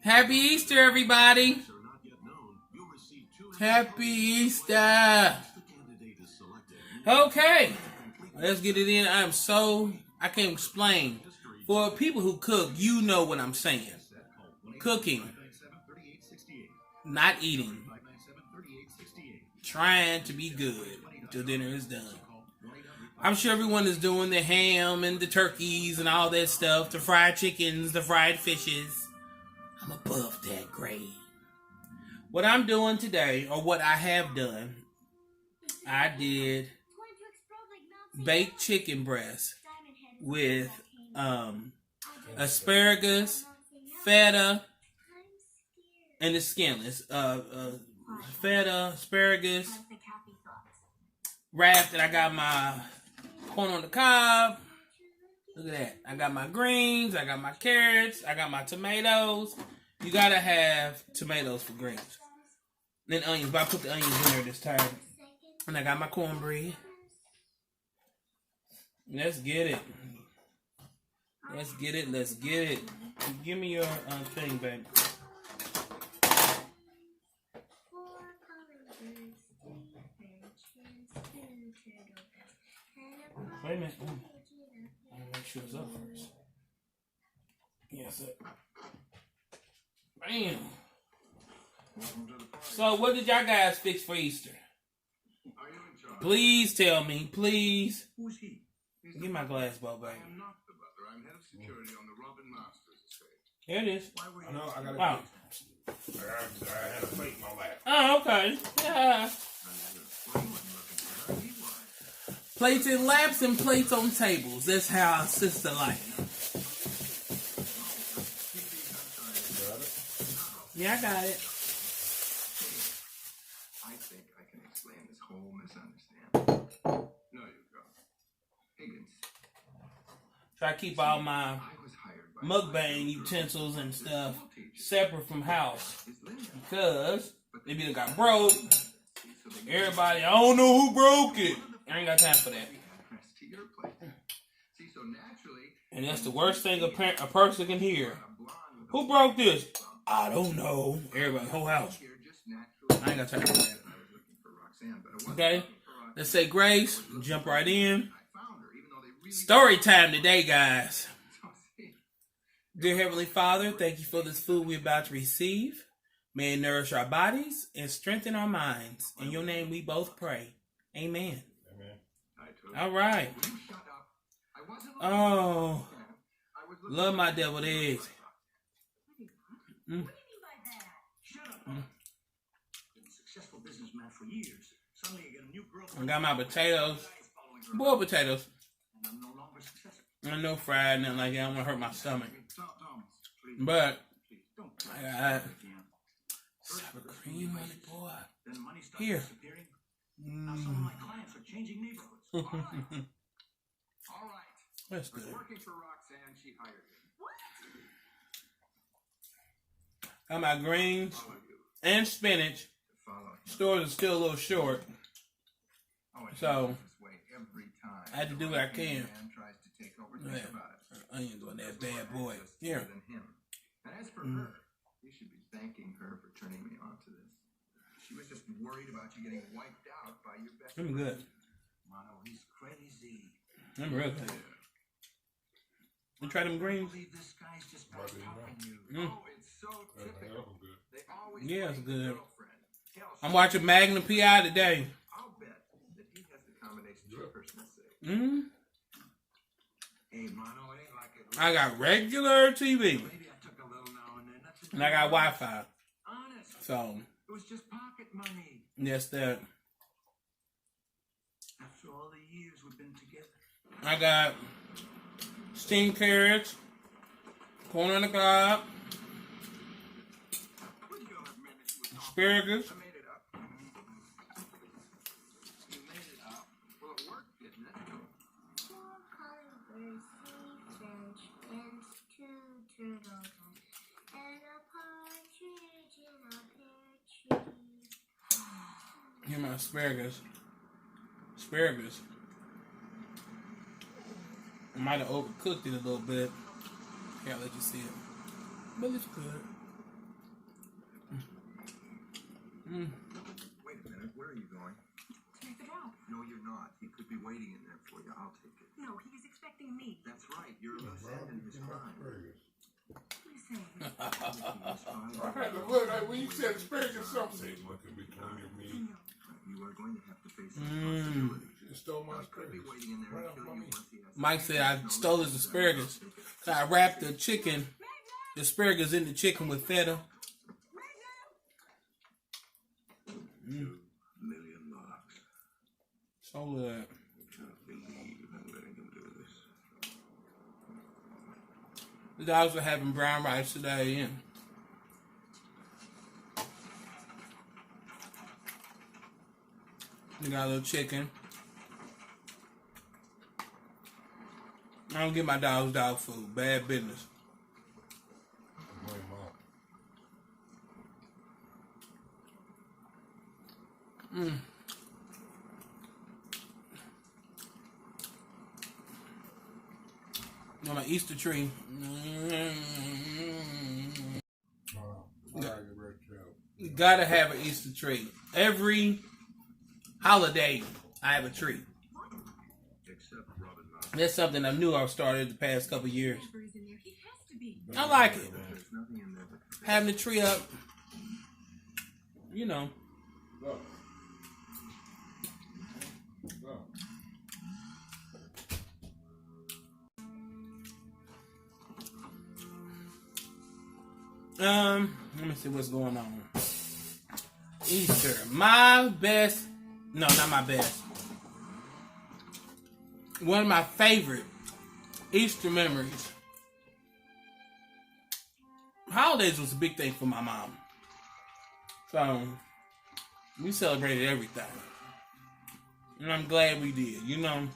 Happy Easter, everybody. Happy Easter. Okay, let's get it in. I can't explain. For people who cook, you know what I'm saying. Cooking, not eating, trying to be good until dinner is done. I'm sure everyone is doing the ham and the turkeys and all that stuff, the fried chickens, the fried fishes. I'm above that grade. What I'm doing today, or what I have done, I did baked chicken breast with asparagus, feta, and the skinless. Feta, asparagus, wrapped, and I got my corn on the cob. Look at that. I got my greens, I got my carrots, I got my tomatoes. You gotta have tomatoes for greens. Then onions, but I put the onions in there this time. And I got my cornbread. Let's get it. Let's get it. Let's get it. Give me your thing, baby. Wait a minute. I'm gonna make sure it's up first. Yes, sir. Bam. So, what did y'all guys fix for Easter? Please tell me, please. Who's he? Give my glass ball back. I am not the butler. I'm head of security on the Robin Masters estate. Here it is. Why were you? I know. I got Wow. I had a plate in my lap. Oh, okay. Yeah. Plates in laps and plates on tables. That's how our sister like it. Yeah, I got it. I think I can explain this whole misunderstanding. No, you go. Higgins. Try to keep all my I was hired by mukbang utensils and stuff separate from house. Because they either got broke. Everybody, I don't know who broke it. I ain't got time for that. And that's the worst thing a person can hear. Who broke this? I don't know. Everybody, whole house. I ain't got time for that. Okay? Let's say grace. Jump right in. Story time today, guys. Dear Heavenly Father, thank you for this food we're about to receive. May it nourish our bodies and strengthen our minds. In your name we both pray. Amen. All right. Oh, love my deviled eggs. I got my potatoes, boiled potatoes. I know fried, nothing like that. I don't want to hurt my stomach. But I got sour cream on it, boy. Here. Now some of my clients are changing neighborhoods. All right. That's good. Working for Roxanne, she hired him. Got my greens and spinach. Stores are still a little short. So I had to do what I can. Yeah. Onions on that bad boy. Here. And as for her, you should be thanking her for turning me on to this. She was just worried about you getting wiped out by your best friend. I'm good. Mono, he's crazy. I'm real good. You try them greens? This guy's just you. Oh, it's so typical. They always yeah, it's good. Hell, I'm watching Magnum P.I. today. I'll bet that he has the combination chairperson say. Hey, Mono, it ain't like it. I got regular TV. Maybe I took a little now and then. That's And I got Wi-Fi. Honest. So, It was just pocket money. yes, that. After all the years we've been together. I got steamed carrots, corn on the cob, asparagus. I made it up. You made it up. Well, it worked, didn't it? 4 colibris, 3 French, and 2 turtles, and a partridge in a pear tree. Here's my asparagus. Asparagus. I might have overcooked it a little bit. Here, I'll let you see it. But it's good. Wait a minute, where are you going? To make the drop. No, you're not. He could be waiting in there for you. I'll take it. No, he is expecting me. That's right. You're a loose end in his crime. What are you saying? I had to look like when you said asparagus something. Looking between your meat. You are going to have to face responsibility. You stole my He could be asparagus. waiting in there and kill you once he has Mike said I stole his asparagus. So I wrapped the chicken, the asparagus in the chicken with feta. $2 million. So good. I can't believe I'm letting him do this. The dogs were having brown rice today, and we got a little chicken. I don't give my dogs dog food. Bad business. On my Easter tree. You gotta have an Easter tree. Every holiday, I have a tree. Except Robin Mouse. That's something I knew I started the past couple years. Raspberries in there. He has to be. I like it. There's nothing in there but Having the tree up, you know. Look. Look. Let me see what's going on. Easter. My best, no, not my best. One of my favorite Easter memories. Holidays was a big thing for my mom. So, we celebrated everything. And I'm glad we did, you know.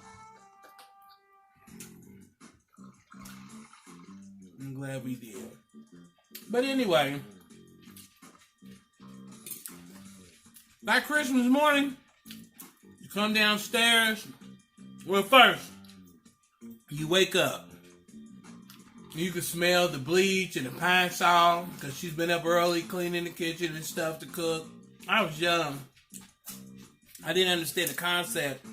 I'm glad we did. But anyway, like Christmas morning, you come downstairs. Well, first, you wake up. You can smell the bleach and the pine sol because she's been up early cleaning the kitchen and stuff to cook. I was young. I didn't understand the concept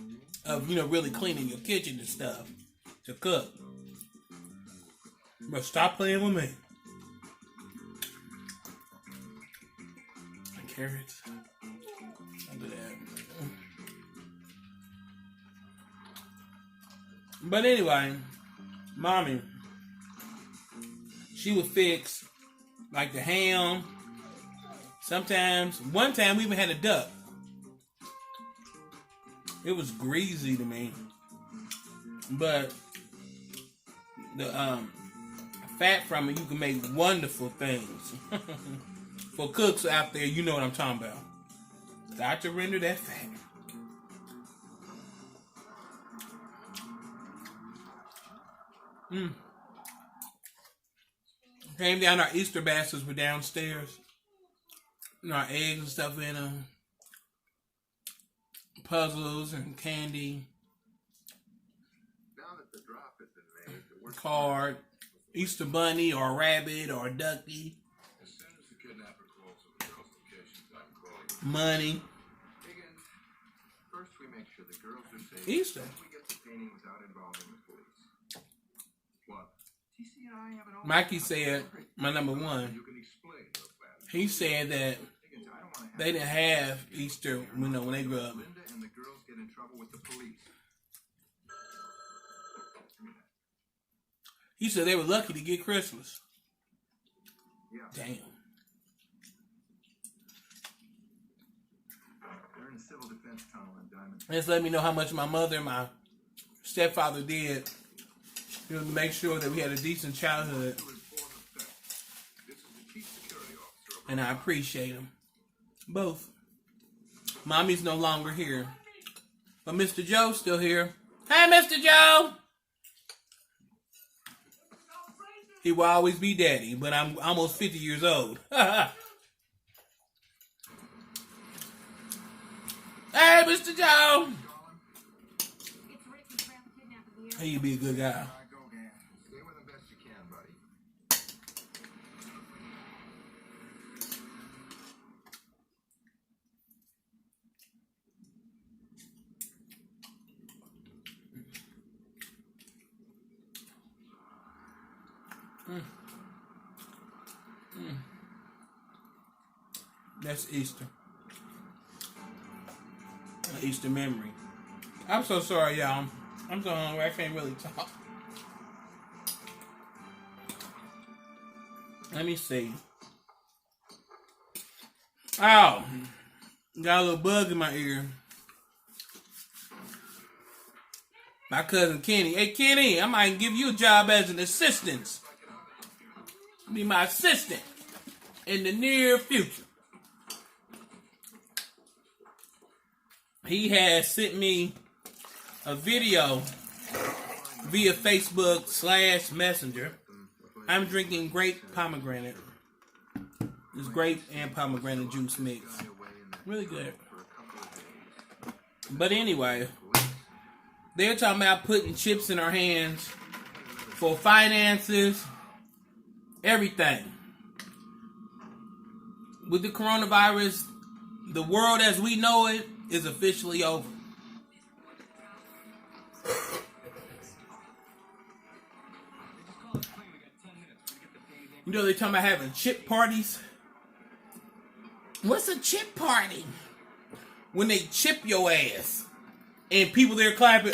of, really cleaning your kitchen and stuff to cook. But stop playing with me. Carrots. I'll do that. But anyway, mommy, she would fix like the ham. Sometimes, one time we even had a duck. It was greasy to me, but the fat from it, you can make wonderful things. For cooks out there, you know what I'm talking about. Got to render that fat. Came down, our Easter baskets were downstairs. Our eggs and stuff in them. Puzzles and candy. now that the drop has been made, the work Card. Easter bunny or rabbit or ducky. As soon as the kidnapper calls to the girl's location, I can call you. Money. Higgins, first we make sure the girls are safe. Easter. Then we get the painting without involving the police. What? TC and I have an open Mikey said, my number one, You can explain your plan. he said that Higgins, I don't want to have they didn't have Easter, when they grew up. Linda and the girls get in trouble with the police. He said they were lucky to get Christmas. Yeah. Damn. They're in a civil defense tunnel in Diamond. Just let me know how much my mother and my stepfather did to make sure that we had a decent childhood. To report a theft. This is the chief security officer of And I appreciate them. Both. Mommy's no longer here. But Mr. Joe's still here. Hey, Mr. Joe! He will always be daddy, but I'm almost 50 years old. Hey, Mr. Joe! It's Ricky Brown kidnapping the Hey, you be a good guy. Go, Dan. Stay with them best you can, buddy. That's Easter. An Easter memory. I'm so sorry, y'all. I'm so hungry. I can't really talk. Let me see. Oh, got a little bug in my ear. My cousin Kenny. Hey, Kenny, I might give you a job as an assistant. Be my assistant in the near future. He has sent me a video via Facebook/Messenger. I'm drinking grape pomegranate. It's grape and pomegranate juice mix. Really good. But anyway, they're talking about putting chips in our hands for finances, everything. With the coronavirus, the world as we know it is officially over. You know they're talking about having chip parties? What's a chip party? When they chip your ass and people there clapping.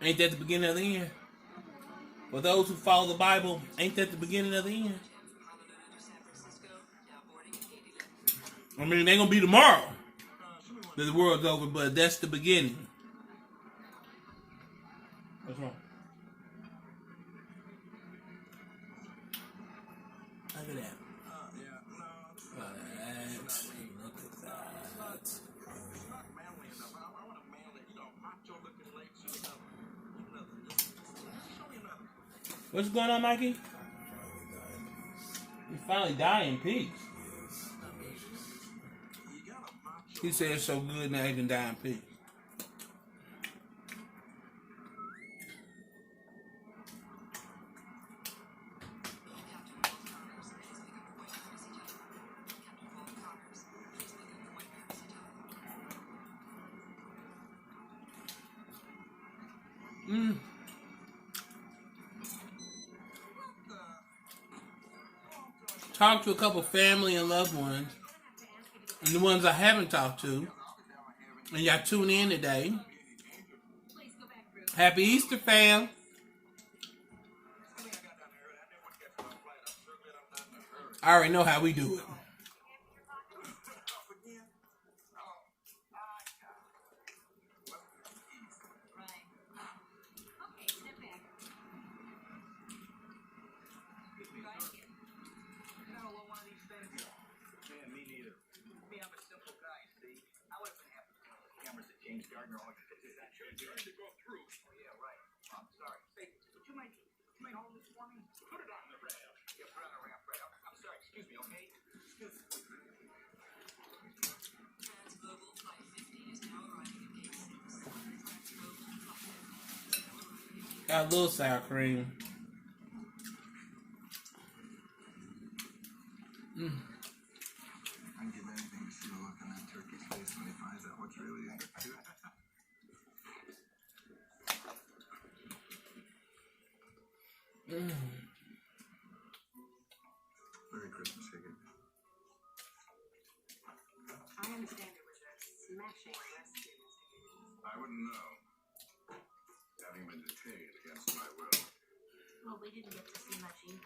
Ain't that the beginning of the end? For those who follow the Bible, ain't that the beginning of the end? I mean, it ain't gonna be tomorrow that the world's over, but that's the beginning. What's wrong? Look at that. Look at that. What's going on, Mikey? You finally die in peace. He said it's so good now he can die in peace. Talk to a couple family and loved ones, and the ones I haven't talked to, and y'all tune in today. Happy Easter, fam. I already know how we do it. Got a little sour cream. I'd give anything to see the look on that turkey's face when he finds out what's really in it, too. Merry Christmas, Higgin. I understand it was a smashing rescue. I wouldn't know. Having been detained against my will. Well, we didn't get to see much either.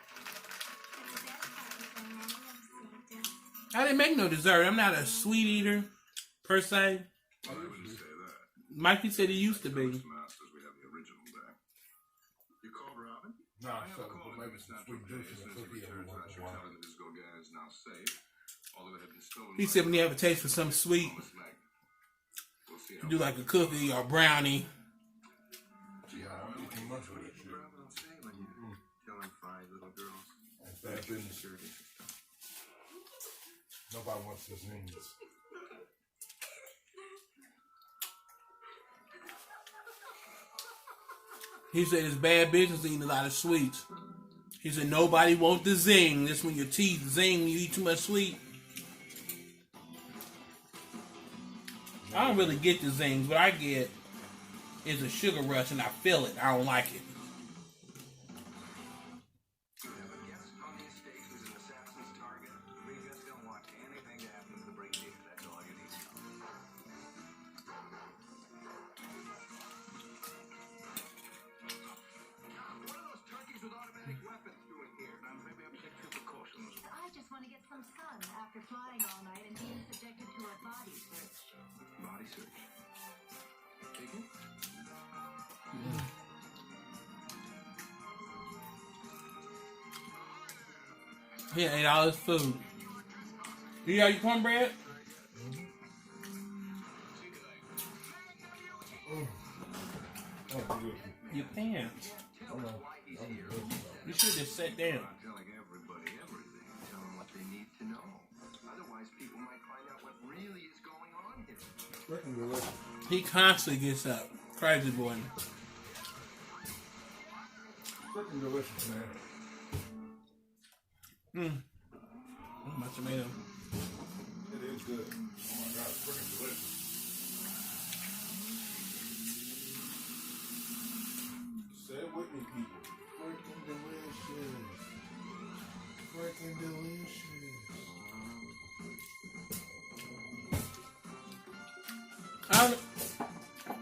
I didn't make no dessert. I'm not a sweet eater, per se. I wouldn't say that. Mikey said he used to be. Masters, we have the original back. You called Robin? Nah, I have so called him maybe this some natural sweet day. juice As and soon as he cookie every returns, I once in shall a while. tell him that his Gauguin is now safe. Although it had been stolen. He said when you have a taste for something sweet, We'll see you do like a cookie or brownie. Yeah, I don't eat too much of that shit. I'll say when you killing 5 little girls. That's bad business. Nobody wants this news. He said it's bad business eating a lot of sweets. He said nobody wants the zing. That's when your teeth zing when you eat too much sweet. I don't really get the zings, but I get is a sugar rush, and I feel it. I don't like it. I just want to get some sun after flying all night and being subjected to a body search. Body search. Take it? He ate all his food. You got your cornbread? Your pants. You should just sit down. Not telling everybody everything. Tell them what they need to know. Otherwise, people might find out what really is going on here. Freaking delicious. He constantly gets up. Crazy boy. Freaking delicious, man. My tomato. It is good. Oh my god, it's freaking delicious. Say it with me, people. Freaking delicious. Freaking delicious.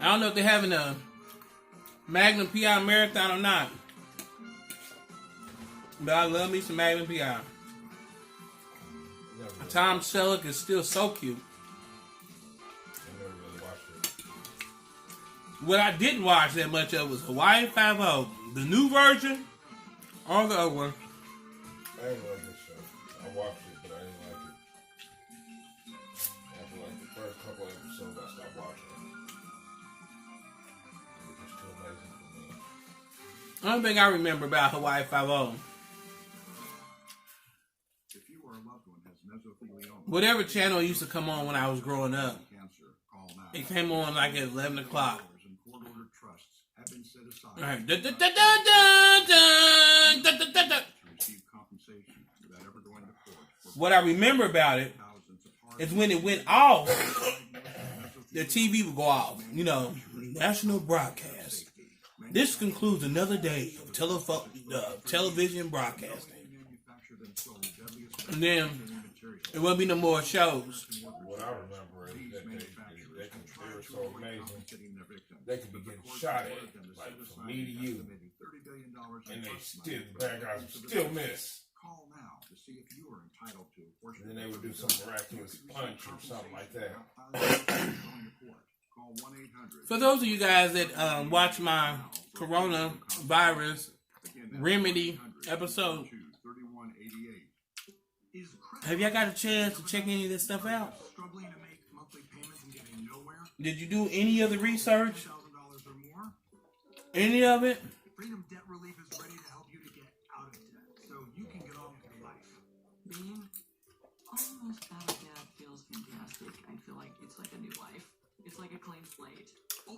I don't know if they're having a Magnum PI marathon or not. But I love me some Magnum PI. Tom Selleck is still so cute. I never really watched it. What I didn't watch that much of was Hawaii 5-0. The new version or the other one. I didn't like this show. I watched it, but I didn't like it. After like the first couple episodes, I stopped watching it. It was just too amazing for me. The only thing I remember about Hawaii 5-0, If you or a loved one has mesothelioma, whatever channel used to come on when I was growing up, cancer, call now. it came on like at 11 o'clock. And court-ordered trusts have been set aside All right. Dun, dun, dun, dun, dun, dun, dun, dun, dun. to receive compensation without ever going to court. For What I remember about it thousands of hard is when it went off, the TV would go off. You know, national broadcast. This concludes another day of television broadcasting. manufactured and sold deadliest And then there won't be no more shows. What I remember is that they were so amazing. They could be getting shot at, like from me to you, and they still, the bad guys would still miss. Call now to see if you are entitled to a portion. And then they would do some miraculous punch or something like that. Call 1-800. For those of you guys that watch my coronavirus remedy episode, 3188. have y'all got a chance to check any of this stuff out? Struggling to make monthly payments and getting nowhere? Did you do any of the research? $1,000 or more? Any of it? Freedom Debt Relief is ready to help you to get out of debt so you can get on with your life. Being almost out of debt feels fantastic. I feel like it's like a new life. It's like a clean slate.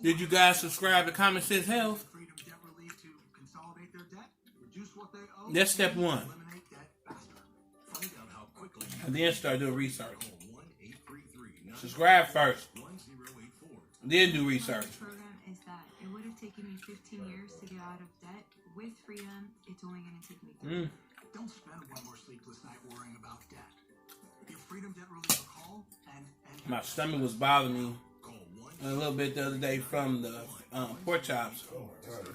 Did you guys subscribe to Common Sense Health? Freedom Debt Relief to consolidate their debt, reduce what they owe, That's step one. eliminate debt faster. Find out how quickly And then start doing research. call 1-833-9 Subscribe first, 1084. then do research. The program is that it would have taken me 15 years to get out of debt. With freedom, it's only going to take me 3. Don't spend one more sleepless night worrying about debt. Give Freedom Debt Relief a call and My stomach was bothering me call 1 a little bit the other day from the pork chops. Oh my god.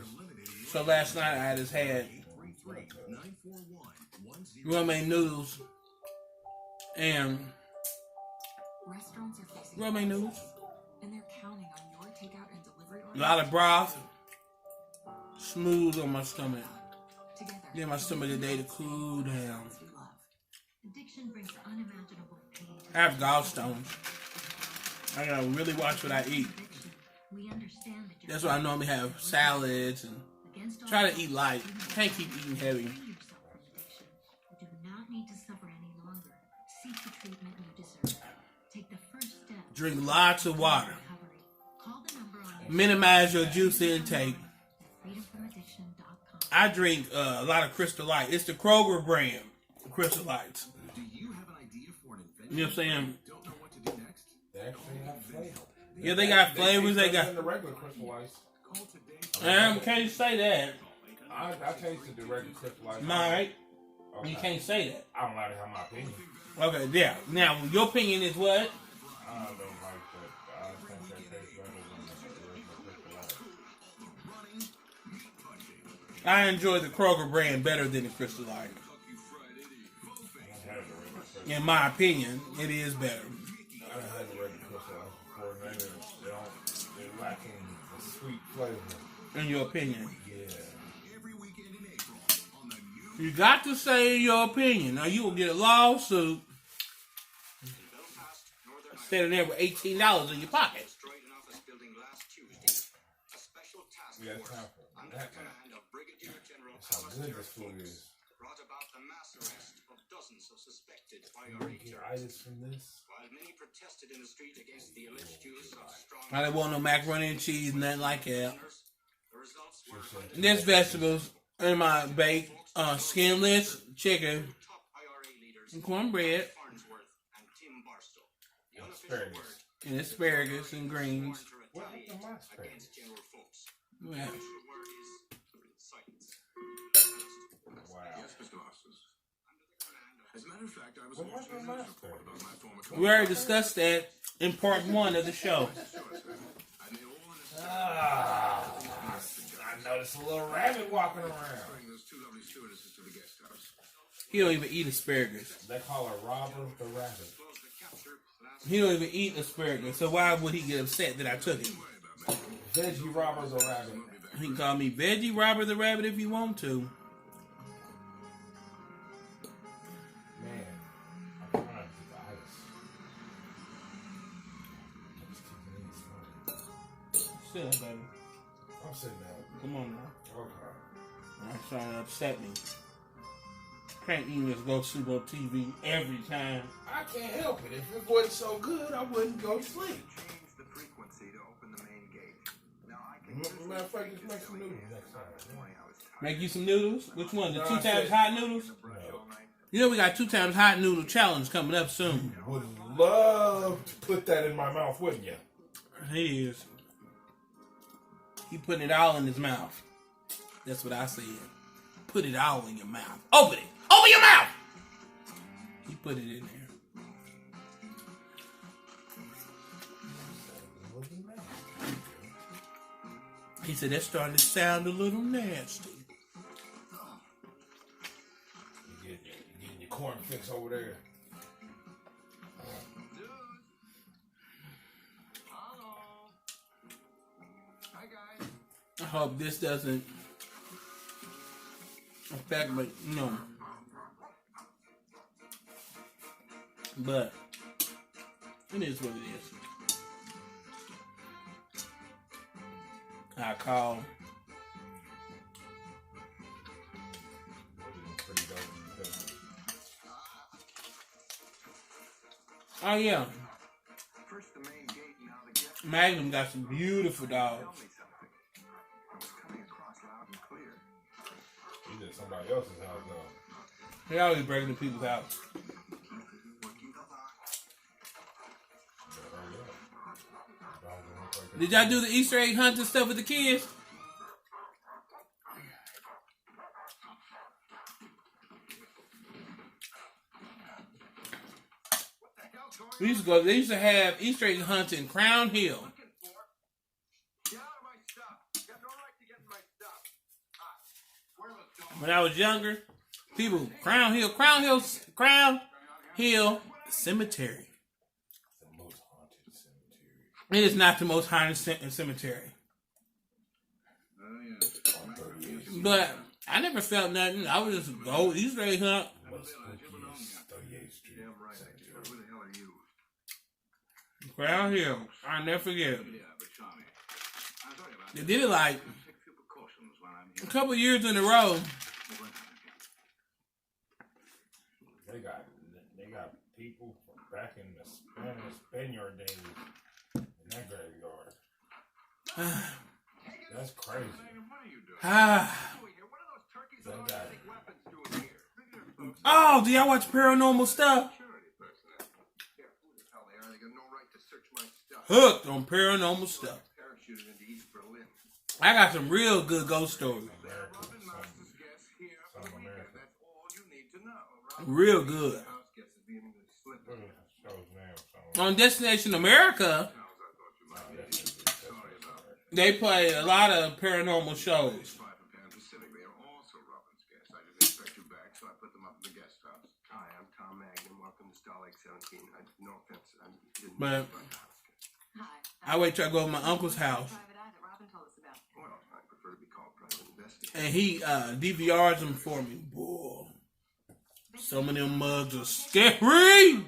So last night I just had 941 romaine noodles and Restaurants are facing romaine noodles, and they're counting on your takeout and delivery a orders. lot of broth, smooth on my stomach. Together, Give my stomach a day to cool down. we love. Addiction brings unimaginable pain. I have gallstones. I gotta really watch what I eat. Addiction. We understand that you're That's why I normally have salads and against all try to odds, eat light. Can't keep eating heavy. free yourself from addiction. You do not need to suffer any longer. Seek the treatment you deserve. Take the first step. Drink lots of water. Recovery. Call the number on your Minimize your juice intake. freedomfromaddiction.com. I drink a lot of Crystal Light. It's the Kroger brand, Crystal Lights. Do you have an idea for an invention? You know what I'm saying? Don't know what to do next? They actually have flavor. Yeah, they got flavors. They taste better got than the regular Crystal Lights. Can't you say that? I tasted the regular crystallized. Alright. Okay. You can't say that. I don't like to have my opinion. Okay, yeah. Now, your opinion is what? I don't like that. I think that tastes better than the original crystallized. I enjoy the Kroger brand better than the Crystal Light. In my opinion, it is better. I done had the regular crystallized before, and they're lacking the sweet flavor. In your opinion. Yeah. You got to say your opinion. Now, you will get a lawsuit standing there with $18 in your pocket. Yeah, it's time for that. That's how good this food is. You get itis from this? I don't want no macaroni and cheese, nothing like that. There's vegetables in my baked skinless chicken and cornbread and asparagus and greens. What happened to my asparagus? Yeah. Wow. As a matter of fact, I was What also happened to my asparagus? about my former We already discussed that in part 1 of the show. I noticed a little rabbit walking around. those two lovely stewardesses to the guest house. He don't even eat asparagus. They call her Robert the Rabbit. He don't even eat asparagus. So why would he get upset that I took it? Veggie Robert the Rabbit. He can call me Veggie Robert the Rabbit if you want to. Man, I'm trying to get the ice. Sit down, baby. I'm sitting down. Come on now. Okay. That's trying to upset me. Can't even just go sleep on TV every time. I can't help it. If it wasn't so good, I wouldn't go to sleep. Change the frequency to open the main gate. Now I can Matter of fact, just make some noodles next time. Make you some noodles? Which one? The No, 2 I times said- hot noodles? No. You know we got 2 times hot noodle challenge coming up soon. Would love to put that in my mouth, wouldn't you? He is. He putting it all in his mouth. That's what I said. Put it all in your mouth. Open it. Open your mouth. He put it in there. He said that started to sound a little nasty. You getting your corn fix over there. Hi guys. I hope this doesn't affect me, but it is what it is. I call. Oh yeah, First the main gate, now the guest. Magnum got some beautiful dogs. Tell me something. I was coming across loud and clear. You did somebody else's house though. They always breaking into people's house. Did y'all do the Easter egg hunting stuff with the kids? They used to have Easter egg hunting in Crown Hill. Get out of my stuff. You have no right to get in my stuff. Where was Dawn? When I was younger, people, Crown Hill Cemetery. The most haunted cemetery. It is not the most haunted cemetery. On 38th. But I never felt nothing. I would just go Easter egg hunt. Most spookiest 38th Street. Damn right I do. Who the hell are you? Crown Hill. I'll never forget it. Yeah, but Tommy, I'm sorry about They did it like Take few precautions when I'm a here. couple years in a row. They got people from back in the Spaniard days in that graveyard. That's crazy. What are you doing? Ah. Doing here? What are those turkeys They and got automatic weapons doing here? Oh, do y'all watch paranormal stuff? Security personnel. Here, who the hell they are? They got no right to search my stuff. Hooked on paranormal stuff. Parachuted into East Berlin. I got some real good ghost stories. Robin Mouse's guest here for the weekend. That's all you need to know. Real good. House guest is beginning to slip. What is the show's name? On Destination America, they play a lot of paranormal shows. Pacific. They are also Robin's guests. I didn't expect you back, so I put them up in the guest house. Hi, I'm Tom Magnan. Welcome to Starlake 17. No offense. I didn't But Hi. I wait till I go to my uncle's house, Private eye that Robin told us about. Well, I prefer to be called private investigator. and he DVRs them for me. Boy, some of them mugs are scary. Mandy,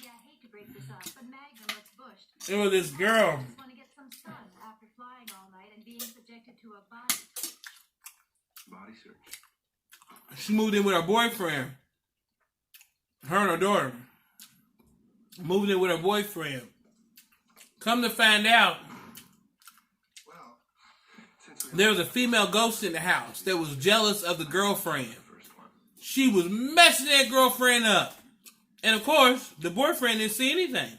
I hate to break this up, but Magnum looks bushed. It was this girl. I just want to get some sun after flying all night and being subjected to a body. Body search. She moved in with her boyfriend. Her and her daughter moved in with her boyfriend. Come to find out, Well, since we there was a female ghost in the house that was jealous of the girlfriend. first one. She was messing that girlfriend up. And of course, the boyfriend didn't see anything.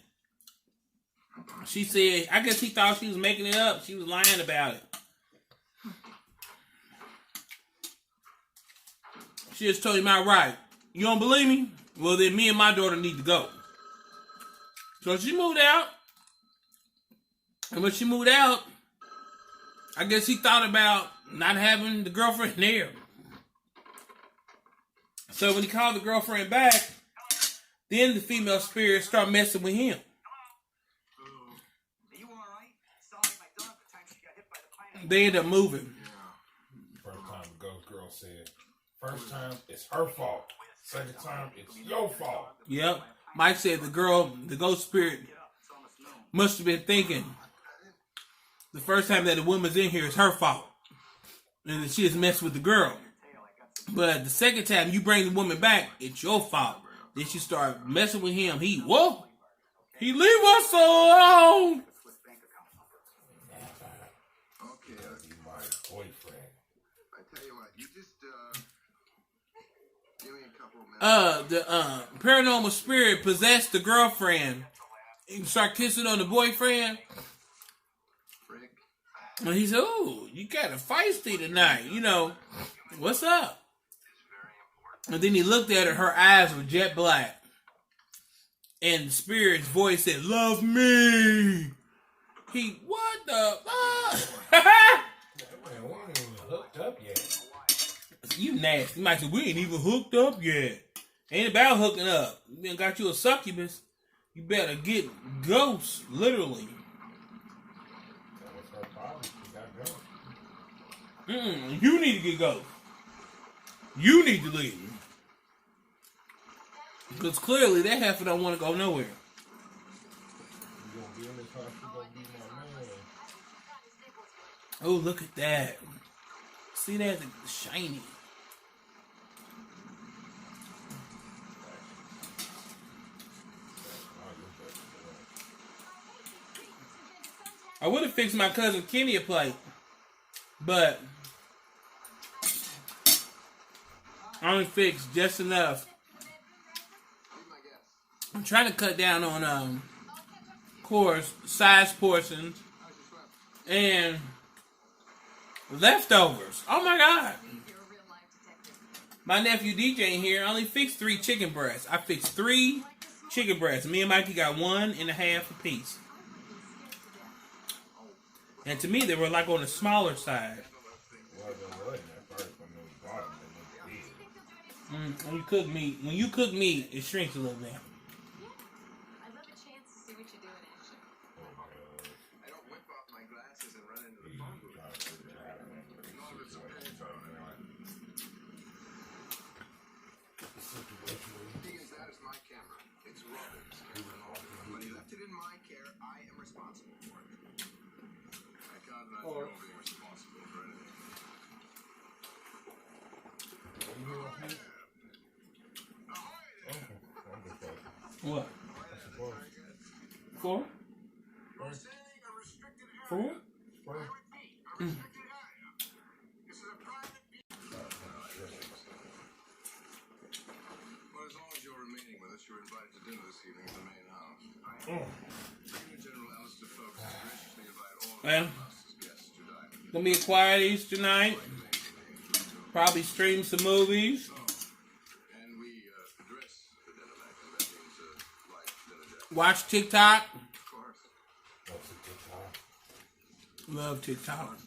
She said, I guess he thought she was making it up. She was lying about it. She just told him outright, you don't believe me? Well, then me and my daughter need to go. So she moved out. And when she moved out, I guess he thought about not having the girlfriend there. So when he called the girlfriend back, then the female spirit started messing with him. Are you alright? Sorry, my dog the time she got hit by the pineapple. They ended up moving. First time the ghost girl said, first time it's her fault. Second time it's your fault. Yep. Mike said the ghost spirit must have been thinking the first time that the woman's in here is her fault. And that she just messed with the girl. But the second time you bring the woman back, it's your fault. Then she start messing with him. He leave us alone. Okay, My boyfriend. I tell you what, you just, give me a couple of minutes. The paranormal spirit possessed the girlfriend. He start kissing on the boyfriend. Frick. And he said, "Oh, you got a feisty tonight. You know, what's up?" And then he looked at her. Her eyes were jet black. And the spirit's voice said, "Love me." What the fuck? Man, we ain't even hooked up yet. You nasty. You might say, we ain't even hooked up yet. Ain't about hooking up. You done got you a succubus. You better get ghosts, literally. That was her problem. She got ghost. You need to get ghosts. You need to leave. Because clearly that heifer don't want to go nowhere. You gonna be in this house, you gonna be my man. Oh, look at that. See that? Shiny. I would have fixed my cousin Kenny a plate, but I only fixed just enough. I'm trying to cut down on, course, size portions and leftovers. Oh my God. My nephew DJ here only fixed 3 chicken breasts. I fixed 3 chicken breasts. Me and Mikey got 1.5 apiece. And to me, they were like on the smaller side. Well, they wasn't at first when they bought them. They looked big. When you cook meat, it shrinks a little bit. I'd love a chance to see what you do in action. I don't whip off my glasses and run into the phone booth. None of it's okay. The thing is, that is my camera. It's Robin's camera. When he left it in my care, I am responsible for it. I can't let you being responsible for anything. What? 4? 4? Well, as long as you're remaining with us, you're invited to dinner this evening at the main house. General Alistair Folks graciously invite all of Well, us as guests to dine. Gonna be a quiet Easter night. Probably stream some movies. And we address the debt of action. That means life, debt of debt. Watch TikTok. Of course. What's a TikTok? Love TikTok.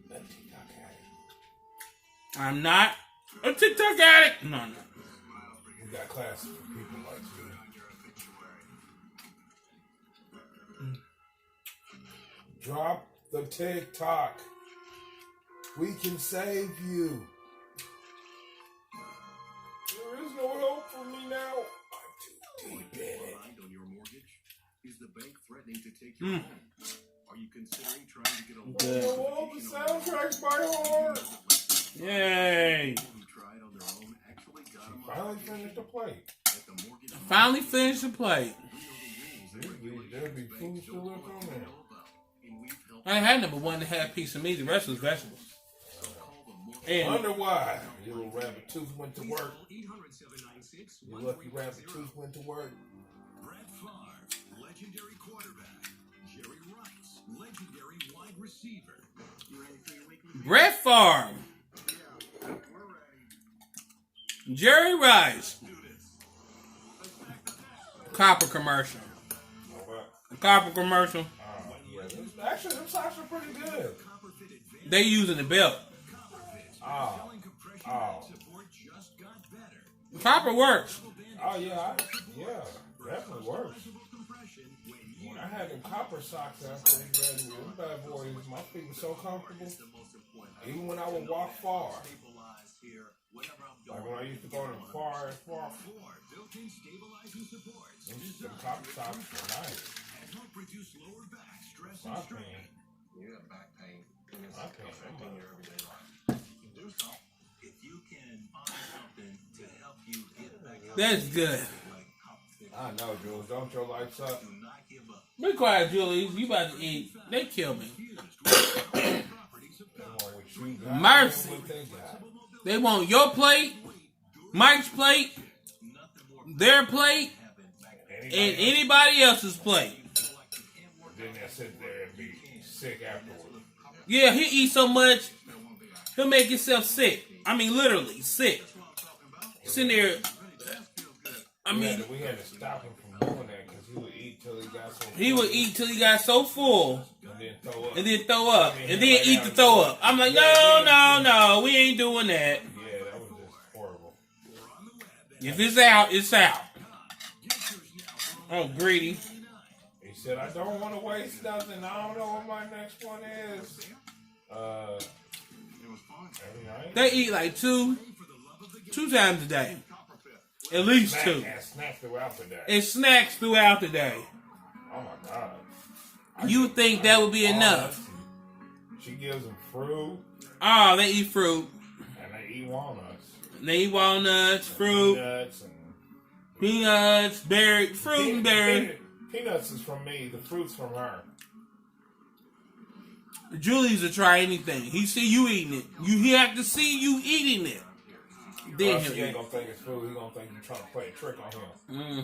That TikTok addict. I'm not a TikTok addict. No, no. We got classes for people like you. Drop the TikTok. We can save you. There is no help for me now. I'm too deep in it. On your mortgage? Is the bank threatening to take your home? Are you considering trying to get a Good. I know all the soundtracks by heart. Yay. who tried on their own actually got them Finally finished the plate. at the mortgage? Finally finished the plate. There'll be food still left on there. I had number one to have piece of meat. The rest was vegetables. And Wonder why your little rabbit tooth went to work. Your lucky rabbit tooth went to work. Brett Favre, legendary quarterback. Jerry Rice, legendary wide receiver. You ready for your weekly? Brett Favre, Yeah, we're ready. Jerry Rice, Copper commercial. A Copper commercial. Actually, them socks are pretty good. They using the belt. Oh. Copper works. Oh, yeah. Definitely works. When I had them copper socks after we graduated, them bad boys, my feet were so comfortable. Even when I would walk far. Like when I used to go to far. Them copper socks were nice. My pain. You got back pain. My pain. In your everyday life. Do so. If you can find something to help you get back out. That's good. I know, Jules. Don't your lights up? Do not give up. Be quiet, Julie. You about to eat. They kill me. They want what you got, Mercy. what they got. They want your plate, Mike's plate, their plate, and anybody else's plate. Then they sit there and be sick afterwards. Yeah, he eats so much, he'll make himself sick. I mean, literally sick. Sitting there. I mean, We had to stop him from doing that because he would eat till he got so full. he would eat till he got so full, And then throw up. and then throw up, and then eat the throw up. I'm like, no, we ain't doing that. Yeah, that was just horrible. If it's out, it's out. Oh, greedy. He said, I don't want to waste nothing. I don't know what my next one is. Every night? They eat like two times a day. At least two. Snack throughout the day. And snacks throughout the day. Oh my God. You would think that would be All enough. She gives them fruit Oh, they eat fruit. and they eat walnuts. They eat walnuts, fruit, Peanuts and peanuts, berry, fruit and berry. Peanuts is from me. The fruit's from her. Julie's will try anything. He see you eating it. He have to see you eating it. Then Well, he'll he ain't eat. gonna think it's food. He gonna think you trying to play a trick on him.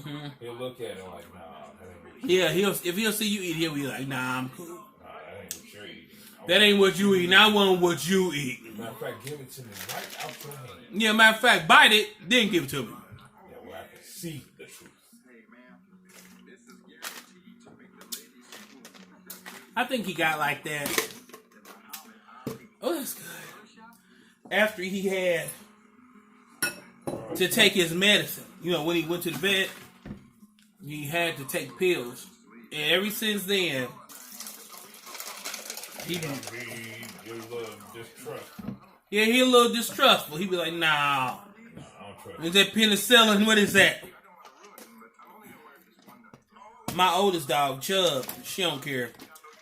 Mm-hmm. He'll look at it like, nah, that ain't what Yeah, if he'll see you eat, he'll be like, nah, I'm cool. that ain't what you're eating. That ain't what you eating. I want what you eating. Matter of fact, give it to me right out your hand. Yeah, matter of fact, bite it, then give it to me. Yeah, where I can see the truth. I think he got like that. Oh, that's good. After he had to take his medicine, when he went to the bed, he had to take pills. And ever since then, he You're a little distrustful. he a little distrustful. He be like, nah. I don't trust Is that penicillin? What is that? My oldest dog, Chubb, she don't care.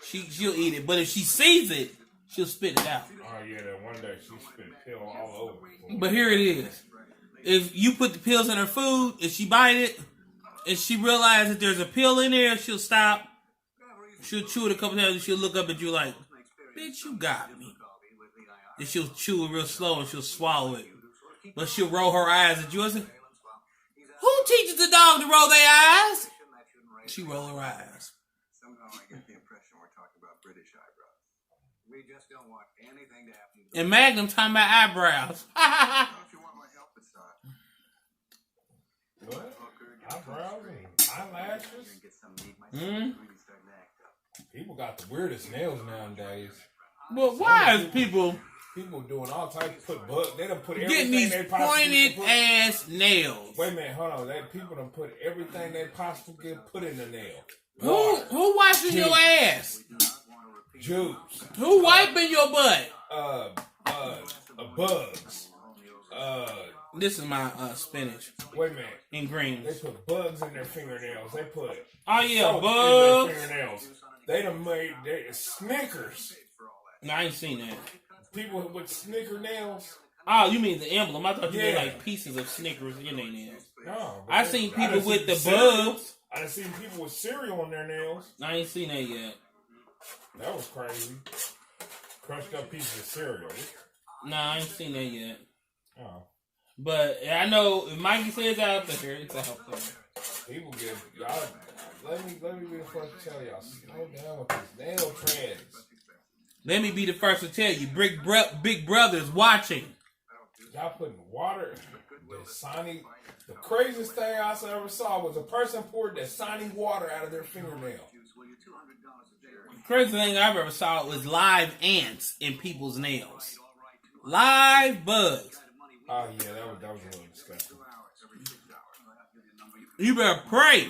She'll eat it, but if she sees it, she'll spit it out. Oh yeah, that one day she spit pill all over. But here it is. If you put the pills in her food, if she bite it, and she realizes that there's a pill in there, she'll stop. She'll chew it a couple times and she'll look up at you like, bitch, you got me. And she'll chew it real slow and she'll swallow it. But she'll roll her eyes at you and say, who teaches the dog to roll their eyes? She roll her eyes. Somehow I get the impression we're talking about British eyebrows. We don't want anything to happen to And Magnum talking about eyebrows. Well, if you want my help, it's not. What? Eyebrows and eyelashes? Get some meat. My Hmm? really starting to act up. People got the weirdest nails nowadays. But why is people People doing all types. They done put getting everything these they possibly pointed can put. ass nails? Wait a minute, hold on. People done put everything they possibly can put in the nail. Who washing your ass? Juice. Who wiping your butt? Bugs. This is my spinach Wait a minute. and They greens. put bugs in their fingernails. They put Oh yeah, soap in bugs. their fingernails. They done made Snickers. No, I ain't seen that. People with Snicker nails. Oh, you mean the emblem? I thought you meant Yeah. like pieces of Snickers in their nails. No, but I they- seen done people with seen the cereal. bugs. I done seen people with cereal on their nails. I ain't seen that yet. That was crazy. Crushed up pieces of cereal. Nah, I ain't seen that yet. Oh. But I know if Mikey says out there, it's out there. People get y'all. Let me be the first to tell y'all. Slow down with these nail trends. Let me be the first to tell you, Big Brother's watching. Y'all putting water. The craziest thing I ever saw was a person poured Dasani water out of their fingernail. Crazy thing I've ever saw was live ants in people's nails. Live bugs. Oh yeah, that was a little disgusting. You better pray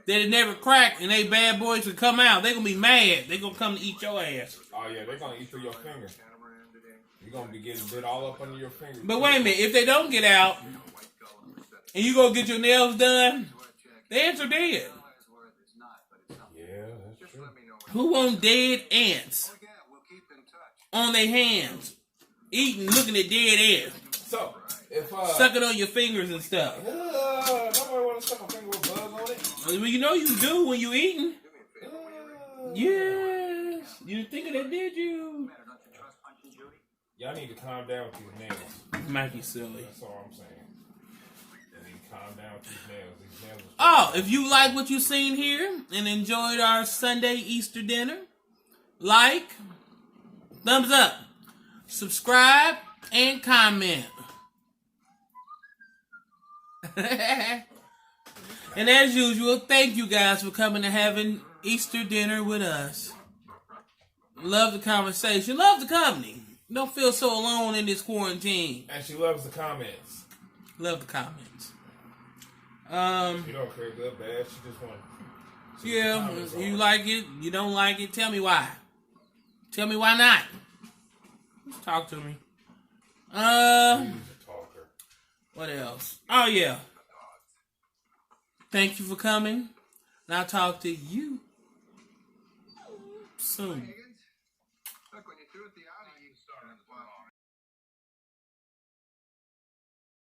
that it never crack and they bad boys will come out. They gonna be mad. They gonna come to eat your ass. Oh yeah, they're gonna eat through your finger. You're gonna be getting bit all up under your finger. But wait a minute, if they don't get out and you go get your nails done, the ants are dead. Yeah, that's true. Who want dead ants on their hands, eating, looking at dead ants, So if sucking on your fingers and stuff? nobody want to suck a finger with bugs on it. Well, you know you do when you eating. Uh, Yes, you think that, did you? Y'all need to calm down with these nails. Mikey silly. That's all I'm saying. You need to calm down with these nails. These nails Oh, are if you like what you seen here and enjoyed our Sunday Easter dinner, like, thumbs up, subscribe, and comment. And as usual, thank you guys for coming to having Easter dinner with us. Love the conversation. Love the company. Don't feel so alone in this quarantine. And she loves the comments. Love the comments. She don't care good, bad. She just wants. Yeah, you like it, you don't like it, tell me why. Tell me why not. Talk to me. She's a talker. What else? Oh yeah. Thank you for coming. And I'll talk to you soon.